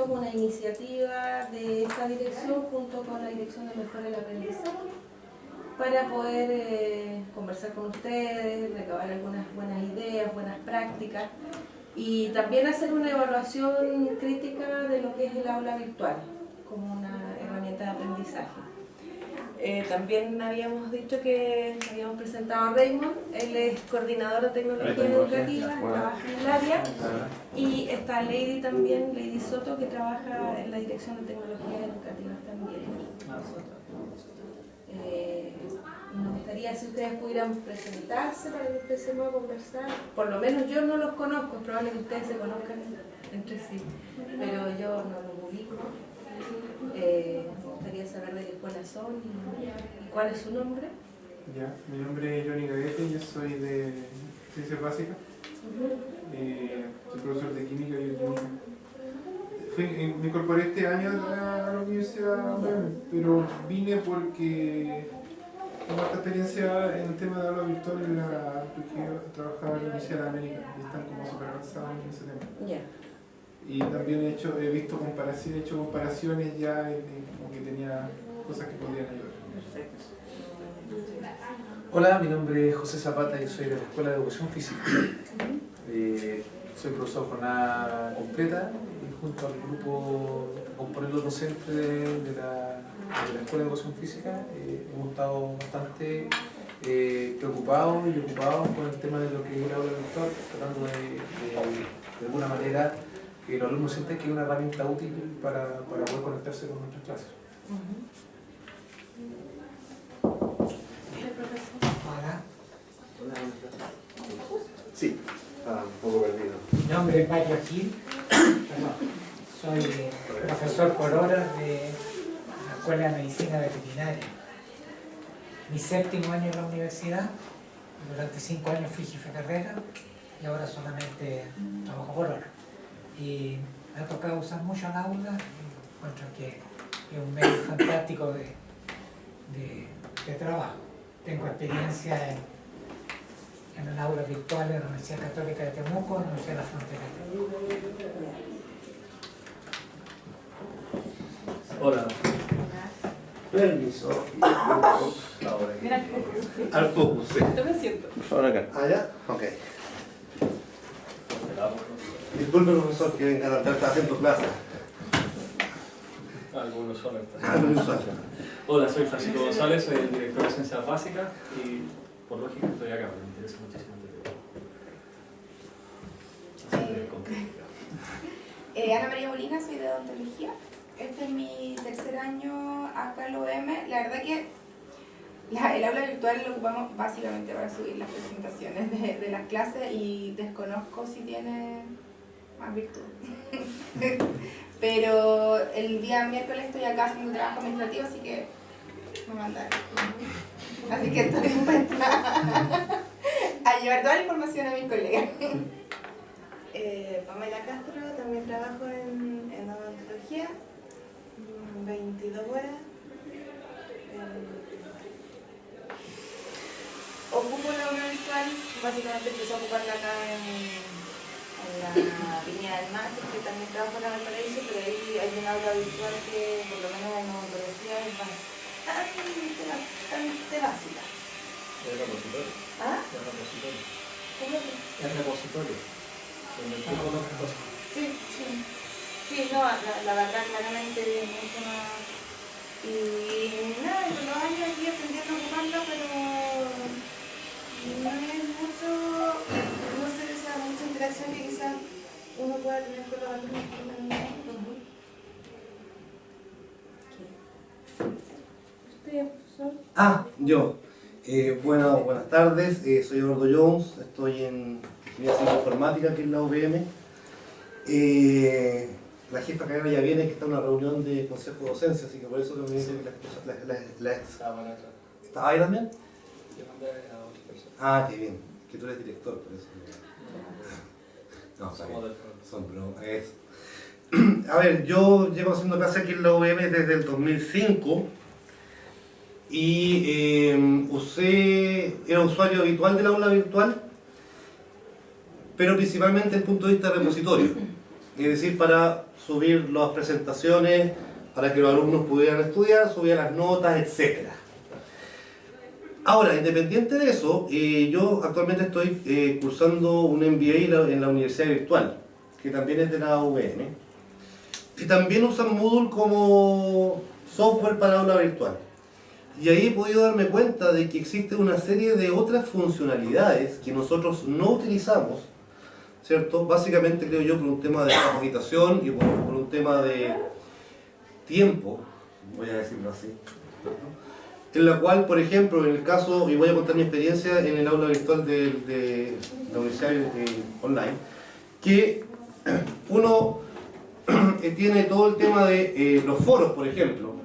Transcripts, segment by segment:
esto es una iniciativa de esta dirección junto con la Dirección de Mejora del Aprendizaje para poder conversar con ustedes, recabar algunas buenas ideas, buenas prácticas y también hacer una evaluación crítica de lo que es el aula virtual como una herramienta de aprendizaje. También habíamos dicho que habíamos presentado a Raymond, él es coordinador de tecnología educativa, trabaja en el área, y está Lady también, Lady Soto, que trabaja en la Dirección de Tecnología Educativa también. Nos gustaría si ustedes pudieran presentarse para que empecemos a conversar. Por lo menos yo no los conozco, es probable que ustedes se conozcan entre sí, pero yo no los ubico. Me gustaría saber de qué escuela son y cuál es su nombre. Ya, mi nombre es Johnny Gaguete, yo soy de Ciencias Básicas, soy profesor de Química y Bioquímica. Me incorporé este año a la universidad, pero vine porque tengo esta experiencia en el tema de aula virtual porque trabajaba en la Universidad de América y están como súper avanzados en ese tema. Yeah. Y también he visto comparaciones ya como que tenía cosas que podían ayudar. Perfecto. Hola, mi nombre es José Zapata y soy de la Escuela de Educación Física. Soy profesor de jornada completa y junto al grupo que compone los docentes de la Escuela de Educación Física hemos estado bastante preocupados y ocupados con el tema de lo que es el aula virtual, tratando de alguna manera que los alumnos sientan que es una herramienta útil para poder conectarse con nuestras clases. Hola. Sí, un poco perdido. Mi nombre es Mario Gil. Soy profesor por horas de la Escuela de Medicina Veterinaria. Mi séptimo año en la universidad, durante 5 años fui jefe de carrera y ahora solamente trabajo por hora. Y me ha tocado usar mucho el aula y encuentro que es un medio fantástico de trabajo. Tengo experiencia en el aula virtual de la Universidad Católica de Temuco, en la Universidad de la Frontera. Hola. Permiso. Al focus, sí. Yo me siento. Por favor, acá. ¿Ah, ya? Ok. Disculpe, profesor, que venga a estar haciendo clase. Algunos son. Algunos son. Hola, soy Francisco González, soy el director de Ciencias Básicas y por lógica estoy acá, me interesa muchísimo el tema. Ana María Molina, soy de odontología. Este es mi tercer año acá en la UM. La verdad que el aula virtual lo ocupamos básicamente para subir las presentaciones de las clases y desconozco si tiene más virtud. Pero el día miércoles estoy acá haciendo un trabajo administrativo, así que me mandaron. Así que estoy dispuesta a llevar toda la información a mis colegas. Pamela Castro, también trabajo en odontología, 22 horas. Ocupo la aula virtual, básicamente empecé a ocuparla acá en la Viña del Mar, porque también trabajo en Valparaíso, pero ahí hay una aula virtual que por lo menos en odontología es bastante básica. ¿Es repositorio? ¿Ah? ¿Es repositorio? ¿Cómo que? ¿Es repositorio? Donde tú colocas cosas. Sí, sí. Sí, no, la verdad claramente es mucho más. Y nada, con los años aquí aprendiendo a ocuparla, pero no es mucho, no sé, o sea, mucha interacción que quizás uno pueda tener con los alumnos. ¿Usted, profesor? Yo. Bueno, buenas tardes, soy Eduardo Jones, estoy en Ingeniería Informática aquí en la UPM. La jefa carrera ya viene, que está en una reunión de consejo de docencia, así que por eso que me dice que ¿Estaba ahí también? Yo mandé a otra persona. Ah, qué bien, que tú eres director, por eso. No, está bien. Son bromas. A ver, yo llevo haciendo clase aquí en la UVM desde el 2005 y era usuario habitual del aula virtual, pero principalmente desde el punto de vista de repositorio. es decir, para subir las presentaciones, para que los alumnos pudieran estudiar, subir las notas, etc. Ahora, independiente de eso, yo actualmente estoy cursando un MBA en la Universidad Virtual, que también es de la UVM, y también usan Moodle como software para aula virtual. Y ahí he podido darme cuenta de que existe una serie de otras funcionalidades que nosotros no utilizamos, ¿cierto? Básicamente creo yo por un tema de capacitación y por un tema de tiempo, voy a decirlo así, ¿cierto? En la cual, por ejemplo, en el caso, y voy a contar mi experiencia en el aula virtual de la universidad online, que uno tiene todo el tema de los foros, por ejemplo,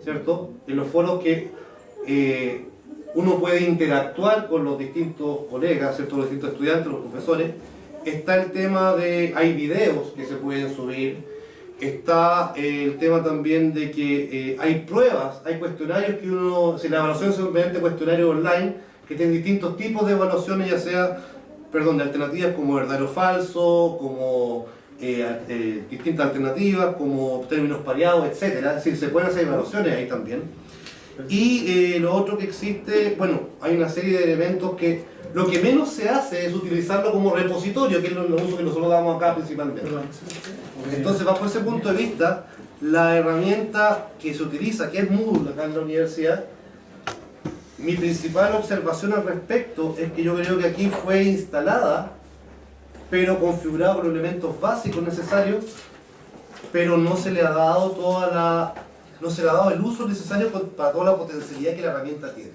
¿cierto? En los foros que uno puede interactuar con los distintos colegas, ¿cierto? Los distintos estudiantes, los profesores. Está el tema de, hay videos que se pueden subir. Está el tema también de que hay pruebas, hay cuestionarios que uno, si la evaluación es simplemente cuestionarios online, que tienen distintos tipos de evaluaciones, ya sea, perdón, de alternativas como verdadero o falso, como distintas alternativas, como términos pareados, etc. Es decir, se pueden hacer evaluaciones ahí también. Y lo otro que existe, bueno, hay una serie de elementos que lo que menos se hace es utilizarlo como repositorio, que es el uso que nosotros damos acá principalmente. Entonces, bajo ese punto de vista, la herramienta que se utiliza, que es Moodle acá en la universidad, mi principal observación al respecto es que yo creo que aquí fue instalada, pero configurada con elementos básicos necesarios, pero no se le ha dado no se le ha dado el uso necesario para toda la potencialidad que la herramienta tiene.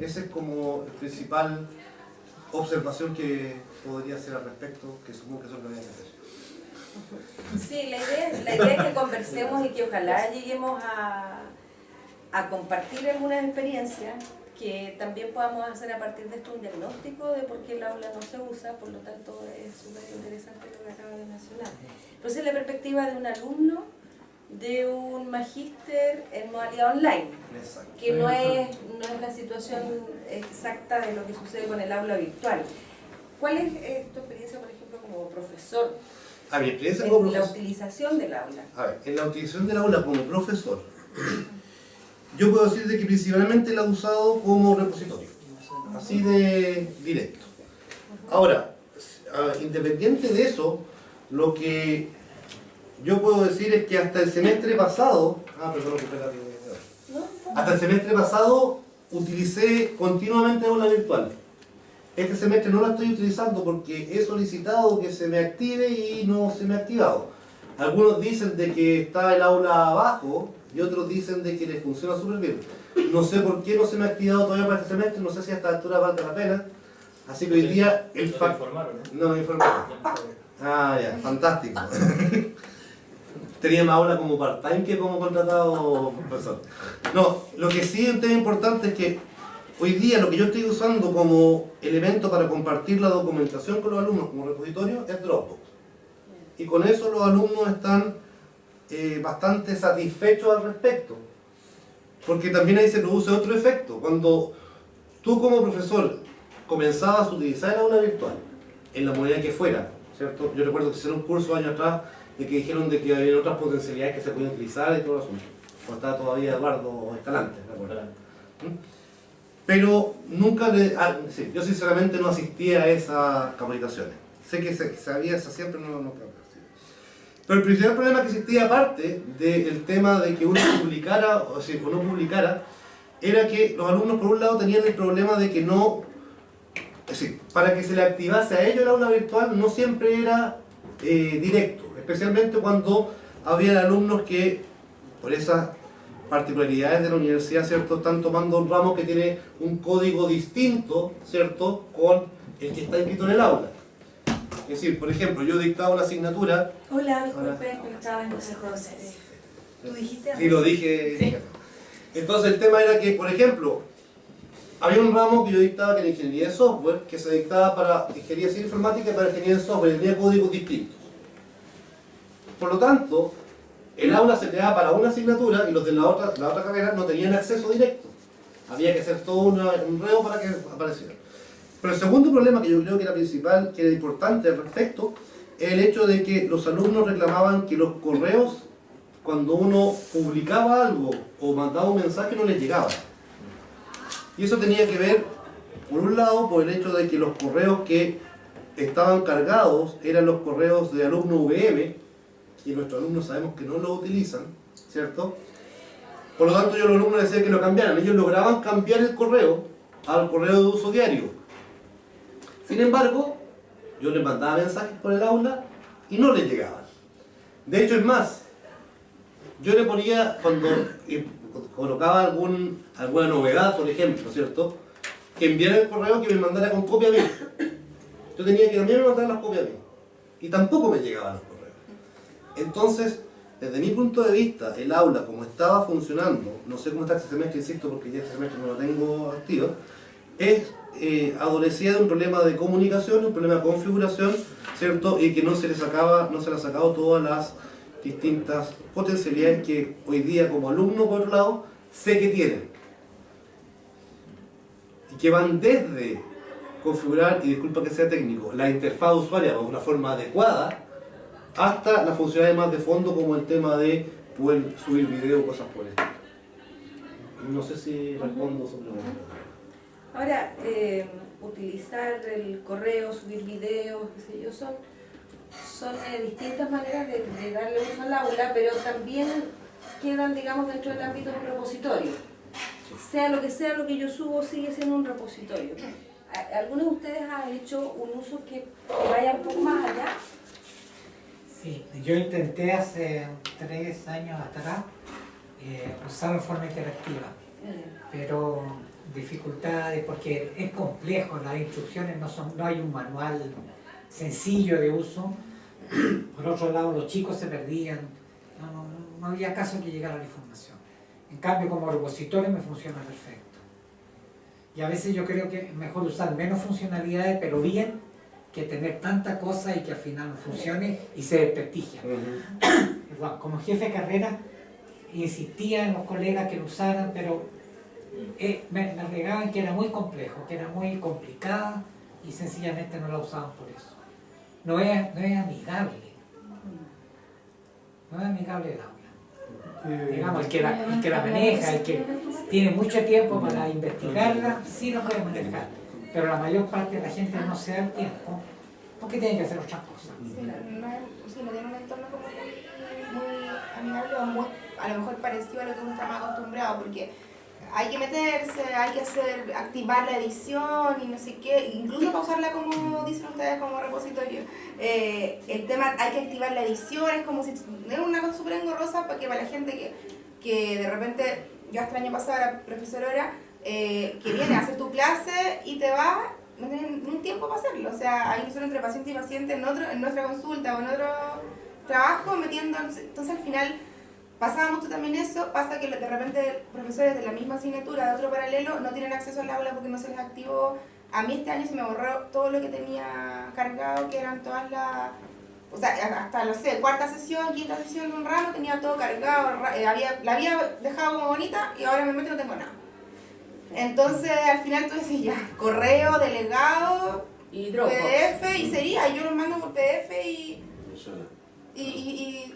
Esa es como la principal observación que podría hacer al respecto, que supongo que eso es lo que hay que hacer. Sí, la idea es que conversemos y que ojalá lleguemos a compartir algunas experiencias que también podamos hacer a partir de esto un diagnóstico de por qué el aula no se usa, por lo tanto es súper interesante lo que acaba de mencionar. Entonces, la perspectiva de un alumno de un magíster en modalidad online, que no es la situación exacta de lo que sucede con el aula virtual. ¿Cuál es tu experiencia, por ejemplo, como profesor? A mi experiencia como profesor. La utilización del aula. A ver, en la utilización del aula como profesor, yo puedo decir de que principalmente la he usado como repositorio, así de directo. Ahora, independiente de eso, lo que yo puedo decir es que hasta el semestre pasado, hasta el semestre pasado utilicé continuamente aula virtual. Este semestre no la estoy utilizando porque he solicitado que se me active y no se me ha activado. Algunos dicen de que está el aula abajo y otros dicen de que le funciona súper bien. No sé por qué no se me ha activado todavía para este semestre, no sé si a esta altura valga la pena. Así que hoy día el ¿Te informaron? No me informaron. Ah, ya, fantástico. Tenía más aula como part-time que como contratado profesor. No, lo que sí es un tema importante es que hoy día lo que yo estoy usando como elemento para compartir la documentación con los alumnos como repositorio es Dropbox. Y con eso los alumnos están bastante satisfechos al respecto. Porque también ahí se produce otro efecto. Cuando tú como profesor comenzabas a utilizar el aula virtual, en la modalidad que fuera, ¿cierto? Yo recuerdo que hicieron un curso años atrás de que dijeron de que había otras potencialidades que se podían utilizar y todo el asunto. Cuando estaba todavía Eduardo Escalante, ¿me acuerdo? Pero nunca sí, yo sinceramente no asistía a esas capacitaciones. Sé que se hacía, pero no. Pero el principal problema que existía, aparte del tema de que uno publicara o no publicara, era que los alumnos, por un lado, tenían el problema de que no, es decir, para que se le activase a ellos el aula virtual no siempre era directo, especialmente cuando había alumnos que, por esas particularidades de la universidad, ¿cierto?, están tomando un ramo que tiene un código distinto, ¿cierto?, con el que está inscrito en el aula. Es decir, por ejemplo, yo dictaba una asignatura... Hola, disculpe, estaba en José José. ¿Tú dijiste? Sí, lo dije. Sí. Entonces el tema era que, por ejemplo, había un ramo que yo dictaba que era ingeniería de software, que se dictaba para ingeniería civil informática y para ingeniería de software, y tenía códigos distintos. Por lo tanto, el aula se creaba para una asignatura y los de la otra carrera no tenían acceso directo. Había que hacer todo un reo para que apareciera. Pero el segundo problema que yo creo que era principal, que era importante al respecto, el hecho de que los alumnos reclamaban que los correos, cuando uno publicaba algo o mandaba un mensaje, no les llegaba. Y eso tenía que ver, por un lado, por el hecho de que los correos que estaban cargados eran los correos de alumno VM, y nuestros alumnos sabemos que no lo utilizan, ¿cierto? Por lo tanto, yo a los alumnos les decía que lo cambiaran. Ellos lograban cambiar el correo al correo de uso diario. Sin embargo, yo les mandaba mensajes por el aula y no les llegaban. De hecho, es más, yo le ponía, cuando colocaba alguna novedad, por ejemplo, ¿cierto? Que enviara el correo que me mandara con copia a mí. Yo tenía que también me mandar las copias a mí. Y tampoco me llegaban los correos. Entonces, desde mi punto de vista, el aula, como estaba funcionando, no sé cómo está este semestre, insisto, porque ya este semestre no lo tengo activo, adolecía de un problema de comunicación, un problema de configuración, ¿cierto? Y que no se le ha sacado todas las distintas potencialidades que hoy día como alumno, por otro lado, sé que tienen. Y que van desde configurar, y disculpa que sea técnico, la interfaz usuaria de una forma adecuada, hasta las funcionalidades más de fondo, como el tema de poder subir video o cosas por el estilo. No sé si respondo sobre la pregunta. Ahora, utilizar el correo, subir videos, qué sé yo, son distintas maneras de darle uso al aula, pero también quedan, digamos, dentro del ámbito de un repositorio. Sea lo que yo subo, sigue siendo un repositorio. ¿Algunos de ustedes han hecho un uso que vaya un poco más allá? Sí, yo intenté hace 3 años atrás usarlo en forma interactiva, pero dificultades porque es complejo, las instrucciones no hay un manual sencillo de uso. Por otro lado, los chicos se perdían, no había caso que llegara la información. En cambio, como repositorio me funciona perfecto. Y a veces yo creo que es mejor usar menos funcionalidades, pero bien, que tener tanta cosa y que al final no funcione y se desprestigia. Bueno, como jefe de carrera, insistía en los colegas que lo usaran, pero me alegaban que era muy complejo, que era muy complicada y sencillamente no la usaban por eso. No es amigable. No es amigable el aula. Digamos, el que la maneja, el que tiene mucho tiempo para investigarla, sí lo puede manejar. Pero la mayor parte de la gente no se da el tiempo porque tiene que hacer otras cosas. Sí, no tiene un entorno como muy amigable o muy, a lo mejor parecido a lo que uno está más acostumbrado, porque hay que meterse, hay que activar la edición y no sé qué, incluso para usarla como dicen ustedes como repositorio. El tema, hay que activar la edición, es como si era una cosa súper engorrosa para la gente que de repente, yo hasta el año pasado era profesora, que viene a hacer tu clase y te va, no tienen un tiempo para hacerlo, o sea, hay solo entre paciente y paciente en nuestra consulta o en otro trabajo metiendo, entonces al final pasaba mucho también eso, pasa que de repente profesores de la misma asignatura de otro paralelo no tienen acceso al aula porque no se les activó. A mí este año se me borró todo lo que tenía cargado, que eran todas las, o sea, hasta, no sé, cuarta sesión, quinta sesión de un ramo, tenía todo cargado, la había dejado como bonita y ahora me meto y no tengo nada. Entonces al final tú decís ya, correo, delegado, y Dropbox. PDF y sería, yo lo mando por PDF y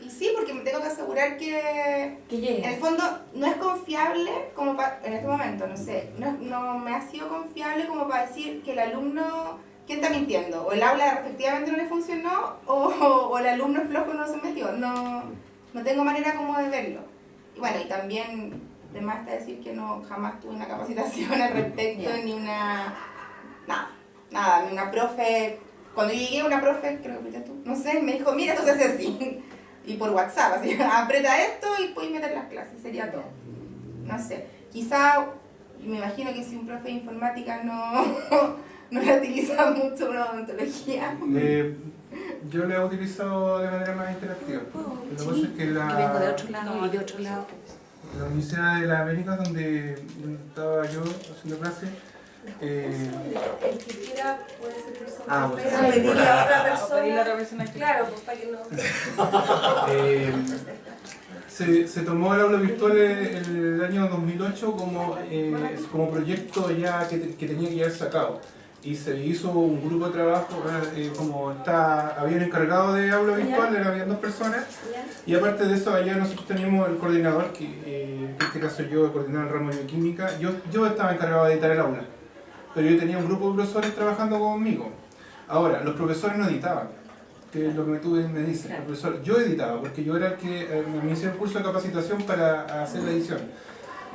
sí, porque me tengo que asegurar que llegue. en el fondo no es confiable como en este momento, no sé, no me ha sido confiable como para decir que el alumno, ¿quién está mintiendo? O el aula efectivamente no le funcionó o el alumno es flojo y no se metió, no tengo manera como de verlo. Y bueno, y también además está decir que jamás tuve una capacitación al respecto, ni una profe. Cuando yo llegué, una profe, creo que fuiste tú, no sé, me dijo, mira, esto se hace así. Y por WhatsApp, así, aprieta esto y puedes meter las clases, sería todo. No sé, quizá, me imagino que si un profe de informática no la utiliza mucho una odontología. Yo lo he utilizado de manera más interactiva. Lo que pasa es que vengo de otro lado y de otro lado. La Universidad de las Américas, donde estaba yo haciendo clase, El que quiera puede servirse un Ah, café, bueno. pedirle a otra Pedirle a otra persona. persona. Claro, pues para que no. se tomó el aula virtual el año 2008 como proyecto ya que tenía que llevarse a cabo. y se hizo un grupo de trabajo, habían encargado de aula virtual, habían 2 personas, y aparte de eso allá nosotros teníamos el coordinador, que en este caso yo coordinaba el ramo de bioquímica. Yo estaba encargado de editar el aula, pero yo tenía un grupo de profesores trabajando conmigo. Ahora, los profesores no editaban, que es lo que tú me dices. El profesor, yo editaba, porque yo era el que me hice el curso de capacitación para hacer la edición.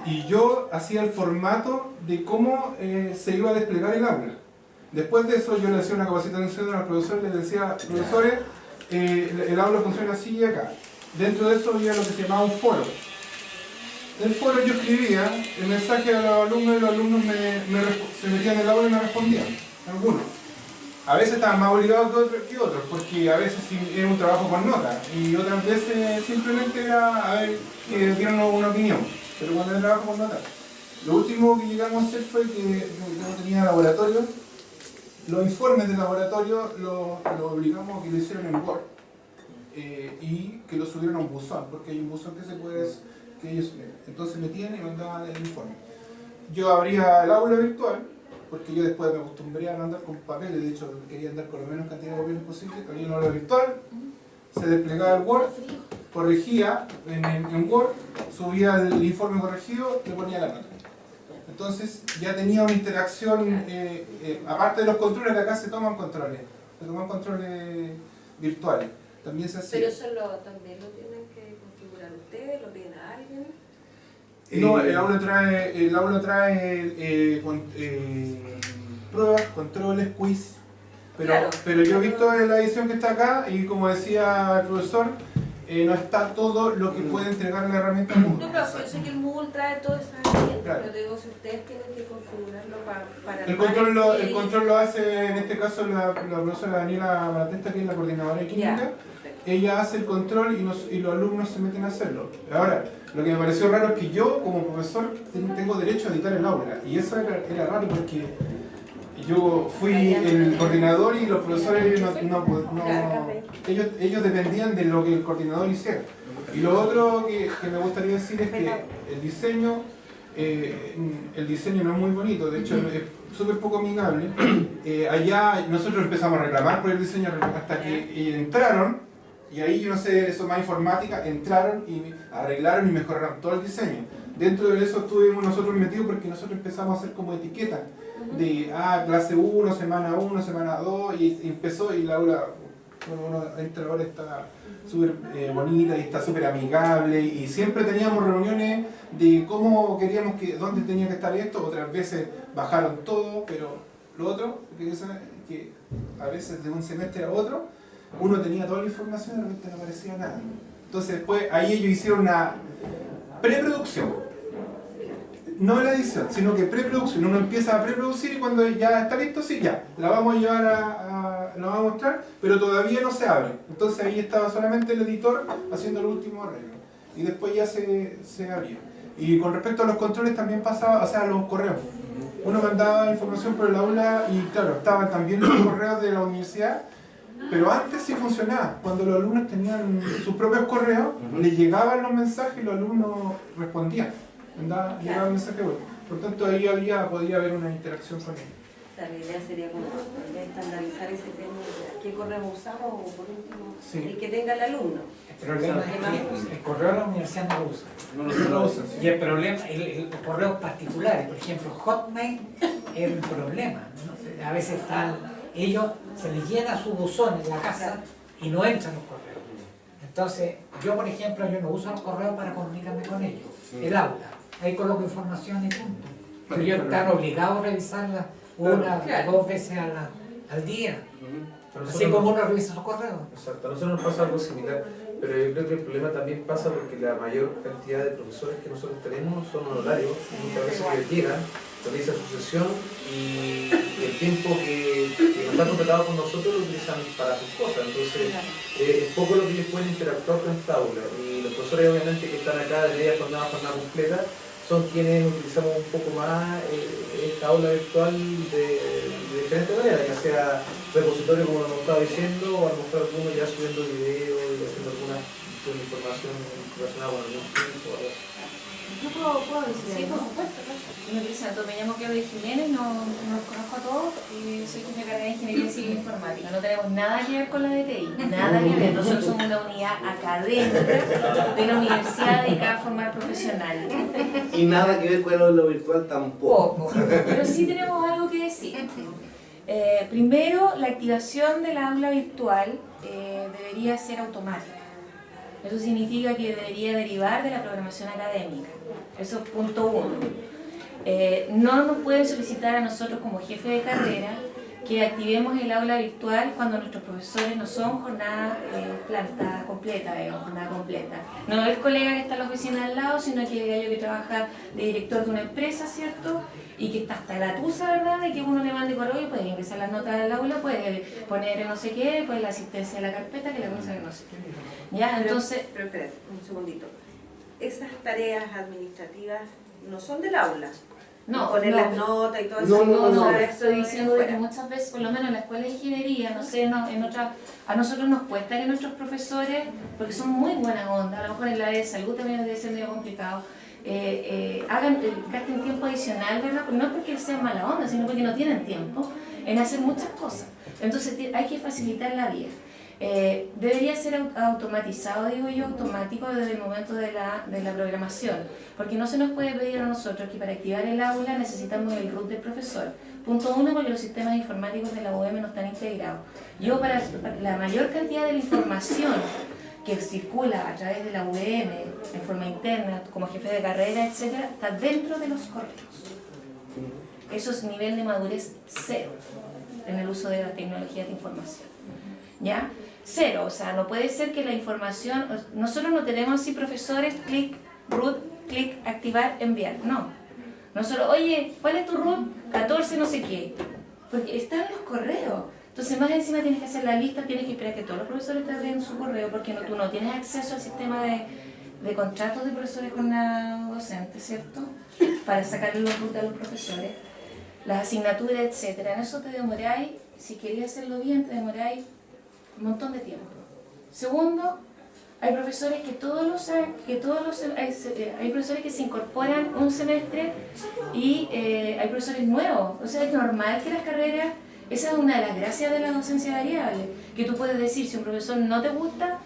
Y yo hacía el formato de cómo se iba a desplegar el aula. Después de eso yo le hacía una capacitación a los profesores, les decía, profesores, el aula funciona así y acá. Dentro de eso había lo que se llamaba un foro. En el foro yo escribía el mensaje a los alumnos y los alumnos se metían en el aula y me respondían, algunos. A veces estaban más obligados que otros, porque a veces era un trabajo con nota y otras veces simplemente era a ver que dieron una opinión, pero cuando era trabajo con nota. Lo último que llegamos a hacer fue que yo no tenía laboratorio, los informes del laboratorio los obligamos a que lo hicieran en Word y que lo subieran a un buzón, porque hay un buzón que ellos entonces metían y mandaban el informe. Yo abría el aula virtual, porque yo después me acostumbré a no andar con papeles, de hecho quería andar con la menos cantidad de papeles posible. Abría el aula virtual, se desplegaba el Word, corregía en Word, subía el informe corregido, le ponía la nota. Entonces ya tenía una interacción, aparte de los controles, que acá se toman controles virtuales. También se hacía. Pero eso también lo tienen que configurar ustedes, lo piden a alguien. No, el aula trae pruebas, controles, quiz. Pero yo he visto la edición que está acá y como decía el profesor, no está todo lo que puede entregar la herramienta Moodle. No, pero yo sé que el Moodle trae todas esas herramientas, Claro. pero digo, si ustedes tienen que configurarlo para El control lo hace, en este caso, la profesora Daniela Malatesta, que es la coordinadora de química. Ella hace el control y los alumnos se meten a hacerlo. Ahora, lo que me pareció raro es que yo, como profesor, tengo derecho a editar el aula. Y eso era raro porque yo fui el coordinador y los profesores ellos dependían de lo que el coordinador hiciera. Y lo otro que me gustaría decir es que el diseño no es muy bonito, de hecho es súper poco amigable. Allá nosotros empezamos a reclamar por el diseño hasta que entraron, y ahí yo no sé, eso más informática, entraron y arreglaron y mejoraron todo el diseño. Dentro de eso estuvimos nosotros metidos porque nosotros empezamos a hacer como etiquetas de clase 1, semana 1, semana 2, y empezó, y la aula, uno entra ahora, está súper bonita y está súper amigable, y siempre teníamos reuniones de cómo queríamos dónde tenía que estar esto. Otras veces bajaron todo, pero lo otro, que a veces de un semestre a otro, uno tenía toda la información y de repente no aparecía nada. Entonces después ahí ellos hicieron una preproducción. No la edición, sino que preproducción. Uno empieza a preproducir y cuando ya está listo, sí, ya, la vamos a llevar la vamos a mostrar, pero todavía no se abre. Entonces ahí estaba solamente el editor haciendo el último arreglo. Y después ya se abría. Y con respecto a los controles también pasaba, o sea, los correos. Uno mandaba información por el aula y claro, estaban también los correos de la universidad, pero antes sí funcionaba. Cuando los alumnos tenían sus propios correos, les llegaban los mensajes y los alumnos respondían. Llegaba un mensaje web. Por tanto, ahí podía haber una interacción con ellos. La idea sería como estandarizar ese tema de qué correo usamos o por último el que tenga el alumno. El problema es que el correo de la universidad no lo usa. No lo usan. Y el problema, el correos particulares, por ejemplo, Hotmail es un problema, ¿no? A veces ellos se les llena su buzón en la casa y no entran los correos. Entonces, yo por ejemplo, yo no uso los correos para comunicarme con ellos. El aula, ahí coloco información y punto. Pero ellos están obligados a revisarla una o 2 veces al día. Así como uno revisa sus correos. Exacto, a nosotros nos pasa algo similar, pero yo creo que el problema también pasa porque la mayor cantidad de profesores que nosotros tenemos son honorarios, muchas veces ellos llegan, realizan su sesión y el tiempo que no está contratado con nosotros lo utilizan para sus cosas, entonces es poco lo que ellos pueden interactuar con esta aula, y los profesores obviamente que están acá de media jornada completa son quienes utilizamos un poco más esta aula virtual de diferentes maneras, ya sea repositorio como nos estaba diciendo, o a lo mejor algunos ya subiendo videos y haciendo alguna información relacionada con algún tipo o algo así. ¿Yo puedo decir? Sí, por supuesto. Me presento, me llamo Claudia Jiménez, no los conozco a todos, soy jefe de carrera de Ingeniería Civil Informática. No tenemos nada que ver con la DTI, nada que ver. Nosotros somos una unidad académica de la universidad dedicada a formar profesionales. Y nada que ver con el aula virtual tampoco. Poco, pero sí tenemos algo que decir. Primero, la activación del aula virtual debería ser automática. Eso significa que debería derivar de la programación académica. Eso es punto uno. No nos pueden solicitar a nosotros como jefe de carrera que activemos el aula virtual cuando nuestros profesores no son jornada completa, jornada completa. No el colega que está en la oficina al lado, sino que el gallo que trabaja de director de una empresa, ¿cierto? Y que está hasta la tusa, ¿verdad? De que uno le mande correo y puede ingresar las notas del aula, puede poner no sé qué, pues la asistencia de la carpeta, que la cosa que no sé qué. ¿Ya? Entonces... Pero espérate, un segundito. Esas tareas administrativas no son del aula. No, poner no. las notas y todo No, eso. no, Estoy diciendo de que muchas veces, por lo menos en la escuela de ingeniería, no sé, a nosotros nos cuesta que nuestros profesores, porque son muy buena onda, a lo mejor en la área de salud también debe ser medio complicado, gasten tiempo adicional, ¿verdad? No porque sean mala onda, sino porque no tienen tiempo en hacer muchas cosas. Entonces hay que facilitar la vía. Debería ser automatizado, digo yo, automático desde el momento de la programación, porque no se nos puede pedir a nosotros que para activar el aula necesitamos el root del profesor. Punto uno, porque los sistemas informáticos de la UM no están integrados. Yo para la mayor cantidad de la información que circula a través de la UM en forma interna, como jefe de carrera, etcétera, está dentro de los correos. Eso es nivel de madurez cero en el uso de las tecnologías de información. ¿Ya? Cero, o sea, no puede ser que la información, nosotros no tenemos así profesores, clic, root, clic, activar, enviar, no. Nosotros, oye, ¿cuál es tu root? 14 no sé qué, porque están los correos. Entonces más encima tienes que hacer la lista, tienes que esperar que todos los profesores te abren su correo, porque tú no tienes acceso al sistema de contratos de profesores con la docente, ¿cierto? Para sacarle los root a los profesores, las asignaturas, etcétera. En eso te demoráis, si querías hacerlo bien, te demoráis un montón de tiempo. Segundo, hay profesores que hay profesores que se incorporan un semestre y hay profesores nuevos. O sea, es normal que las carreras, esa es una de las gracias de la docencia variable, que tú puedes decir, si un profesor no te gusta,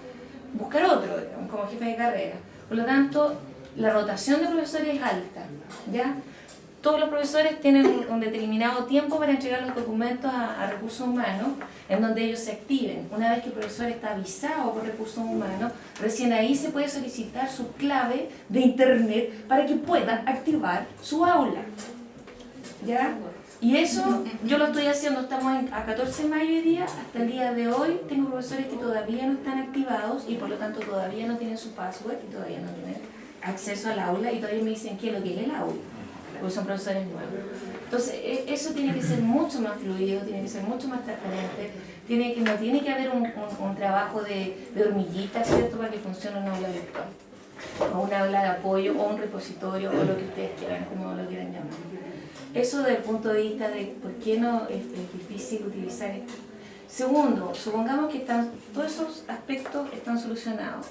buscar otro, digamos, como jefe de carrera. Por lo tanto, la rotación de profesores es alta, ¿ya? Todos los profesores tienen un determinado tiempo para entregar los documentos a recursos humanos, en donde ellos se activen. Una vez que el profesor está avisado por recursos humanos, recién ahí se puede solicitar su clave de internet para que pueda activar su aula. ¿Ya? Y eso yo lo estoy haciendo, estamos a 14 de mayo hoy día, hasta el día de hoy tengo profesores que todavía no están activados y por lo tanto todavía no tienen su password y todavía no tienen acceso al aula y todavía me dicen qué es lo que es el aula, porque son profesores nuevos. Entonces, eso tiene que ser mucho más fluido, tiene que ser mucho más transparente, no tiene que haber un trabajo de hormiguita, ¿cierto?, para que funcione un aula virtual, o un aula de apoyo, o un repositorio, o lo que ustedes quieran, como lo quieran llamar. Eso desde el punto de vista de por qué no es difícil utilizar esto. Segundo, supongamos que todos esos aspectos están solucionados.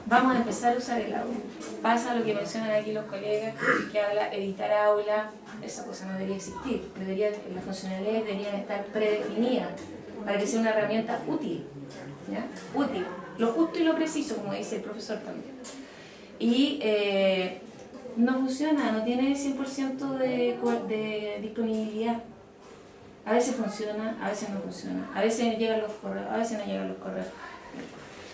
Vamos a empezar a usar el aula. Pasa lo que mencionan aquí los colegas, que habla editar aula, esa cosa no debería existir. Las funcionalidades deberían estar predefinidas para que sea una herramienta útil. ¿Ya? Útil. Lo justo y lo preciso, como dice el profesor también. Y no funciona, no tiene 100% de disponibilidad. A veces funciona, a veces no funciona. A veces llegan los correos, a veces no llegan los correos.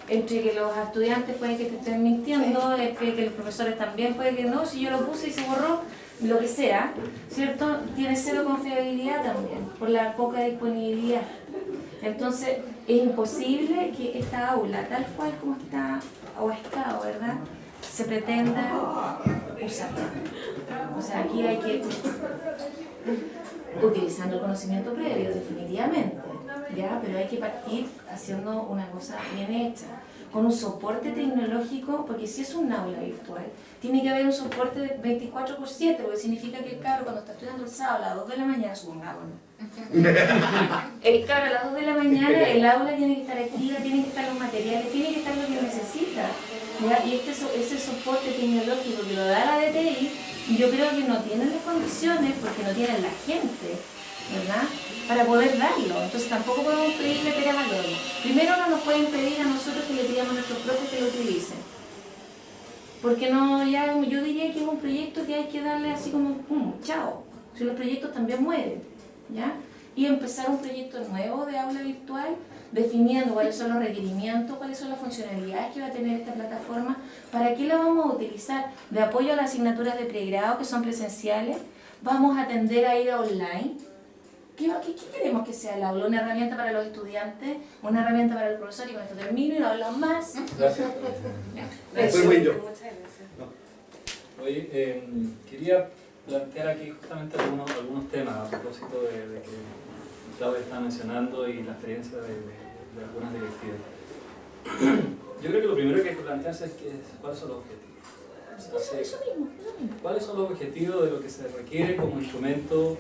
Entre que los estudiantes pueden que te estén mintiendo, que los profesores también pueden que no, si yo lo puse y se borró, lo que sea, ¿cierto? Tiene cero confiabilidad también, por la poca disponibilidad. Entonces, es imposible que esta aula, tal cual como está o ha estado, ¿verdad?, se pretenda usarla. O sea, aquí hay que, utilizando el conocimiento previo, definitivamente, ¿ya? Pero hay que partir haciendo una cosa bien hecha, con un soporte tecnológico, porque si es un aula virtual, tiene que haber un soporte de 24/7, porque significa que el cabro cuando está estudiando el sábado a las 2 de la mañana, supongamos, el cabro a las 2 de la mañana, el aula tiene que estar activa, tienen que estar los materiales, tiene que estar lo que necesita, ¿ya? Y ese soporte tecnológico que lo da la DTI Y yo creo que no tienen las condiciones, porque no tienen la gente, ¿verdad?, para poder darlo. Entonces tampoco podemos pedirle peras al olmo. Primero no nos pueden pedir a nosotros que le pidamos a nuestros profes que lo utilicen. Porque no, ya, yo diría que es un proyecto que hay que darle así como, chao. Si los proyectos también mueren, ¿ya? Y empezar un proyecto nuevo de aula virtual, definiendo cuáles son los requerimientos, cuáles son las funcionalidades que va a tener esta plataforma, para qué la vamos a utilizar, de apoyo a las asignaturas de pregrado que son presenciales, vamos a tender a ir a online. ¿Qué queremos que sea el aula? ¿Una herramienta para los estudiantes? ¿Una herramienta para el profesor? Y con esto termino y no hablo más. Gracias. Después voy yo. Muchas gracias. Oye, quería plantear aquí justamente algunos temas a propósito de que Claudia está mencionando y la experiencia de algunas directivas. Yo creo que lo primero que hay que plantearse es cuáles son los objetivos. Eso mismo. ¿Cuáles son los objetivos de lo que se requiere como instrumento?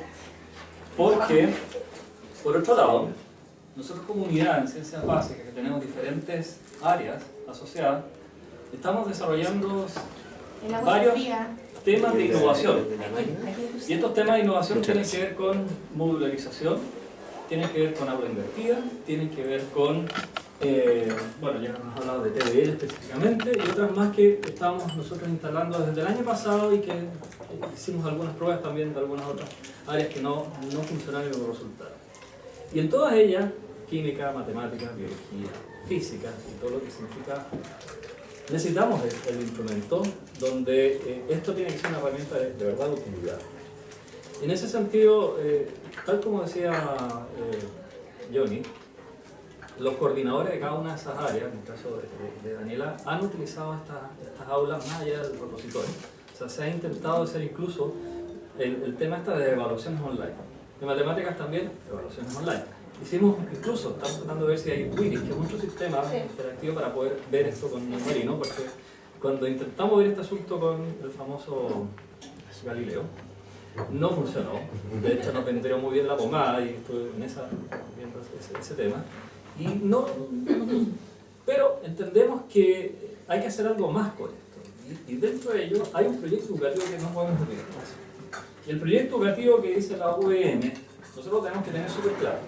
Porque, por otro lado, nosotros como unidad en ciencias básicas, que tenemos diferentes áreas asociadas, estamos desarrollando varios temas de innovación. Y estos temas de innovación tienen que ver con modularización, tienen que ver con aula invertida, tienen que ver con, bueno, ya hemos hablado de TDL específicamente, y otras más que estamos nosotros instalando desde el año pasado y que hicimos algunas pruebas también de algunas otras áreas que no funcionaron y no resultaron. Y en todas ellas, química, matemáticas, biología, física y todo lo que significa, necesitamos el instrumento donde esto tiene que ser una herramienta de verdad de utilidad. En ese sentido, tal como decía Johnny, los coordinadores de cada una de esas áreas, en el caso de Daniela, han utilizado estas aulas más allá del repositorio. O sea, se ha intentado hacer incluso el tema de evaluaciones online. De matemáticas también, evaluaciones online. Hicimos incluso, estamos tratando de ver si hay Quiris, que es otro sistema interactivo para poder ver esto con Marino, porque cuando intentamos ver este asunto con el famoso Galileo, no funcionó. De hecho, nos vendió muy bien la pomada y estuve viendo ese tema. Y pero entendemos que hay que hacer algo más con esto. Y dentro de ello hay un proyecto educativo que no podemos olvidar. Y el proyecto educativo que dice la UVM, nosotros tenemos que tener súper claro.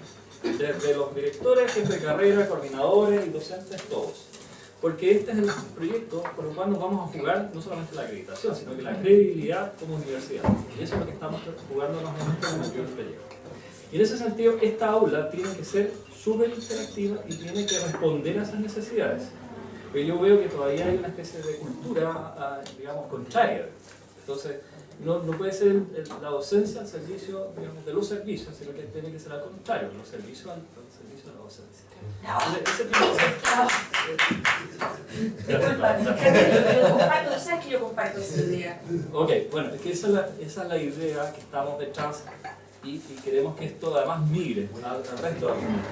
Desde los directores, jefes de carrera, coordinadores y docentes, todos. Porque este es el proyecto por el cual nos vamos a jugar no solamente la acreditación, sino que la credibilidad como universidad. Y eso es lo que estamos jugándonos en este momento del proyecto. Y en ese sentido, esta aula tiene que ser súper interactiva y tiene que responder a esas necesidades. Pero yo veo que todavía hay una especie de cultura, digamos, contraria. Entonces, no puede ser la docencia al servicio, digamos, de los servicios, sino que tiene que ser al contrario, los servicios al servicio de la docencia. Ese tipo Tú sabes que yo comparto esa idea. Ok, bueno, es que esa es la idea que estamos detrás y queremos que esto además migre al resto de la comunidad.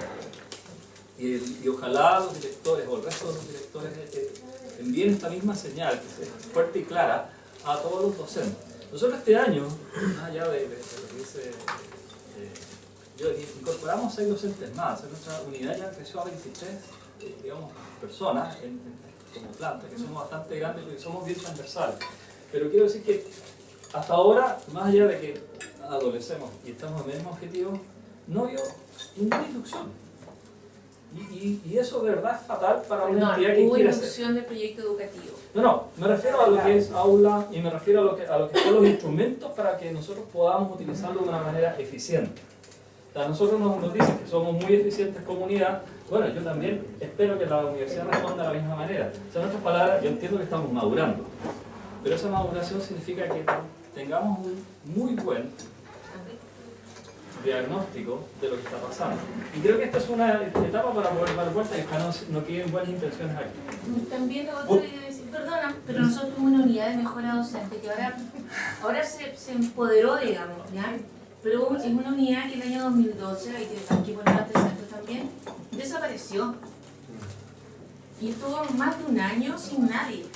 Y ojalá los directores o el resto de los directores envíen esta misma señal, que sea fuerte y clara, a todos los docentes. Nosotros este año, más allá de lo que dice incorporamos 6 docentes más. Nuestra unidad ya creció a 23 digamos, personas como planta, que somos bastante grandes y somos bien transversales. Pero quiero decir que hasta ahora, más allá de que adolecemos y estamos en el mismo objetivo, no vio ninguna inducción. Y eso de verdad es fatal para una entidad que hubo quiere hacer. inducción del proyecto educativo. No, me refiero a lo que es aula y me refiero a lo que son los instrumentos para que nosotros podamos utilizarlo de una manera eficiente. O sea, nosotros nos dicen que somos muy eficientes como unidad. Bueno, yo también espero que la universidad responda de la misma manera. O sea, en otras palabras, yo entiendo que estamos madurando. Pero esa maduración significa que tengamos un muy buen diagnóstico de lo que está pasando. Y creo que esta es una etapa para poder dar vuelta y para no queden buenas intenciones aquí. También lo otro que decir, perdona, pero nosotros tuvimos una unidad de mejora docente que ahora se empoderó, digamos, ¿ya? Pero es una unidad que el año 2012, hay que aquí poner antecedentes también, desapareció. Y estuvo más de un año sin nadie,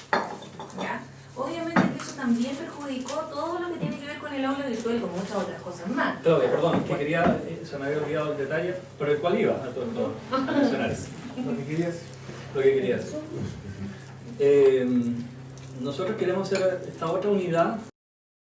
¿ya? Obviamente que eso también perjudicó todo lo que tiene que ver con el aula virtual y con muchas otras cosas más. Claudia, perdón, es que quería, se me había olvidado el detalle, pero ¿el cuál iba a todo esto? A mencionar eso. Lo que querías. Lo que quería hacer. Nosotros queremos hacer esta otra unidad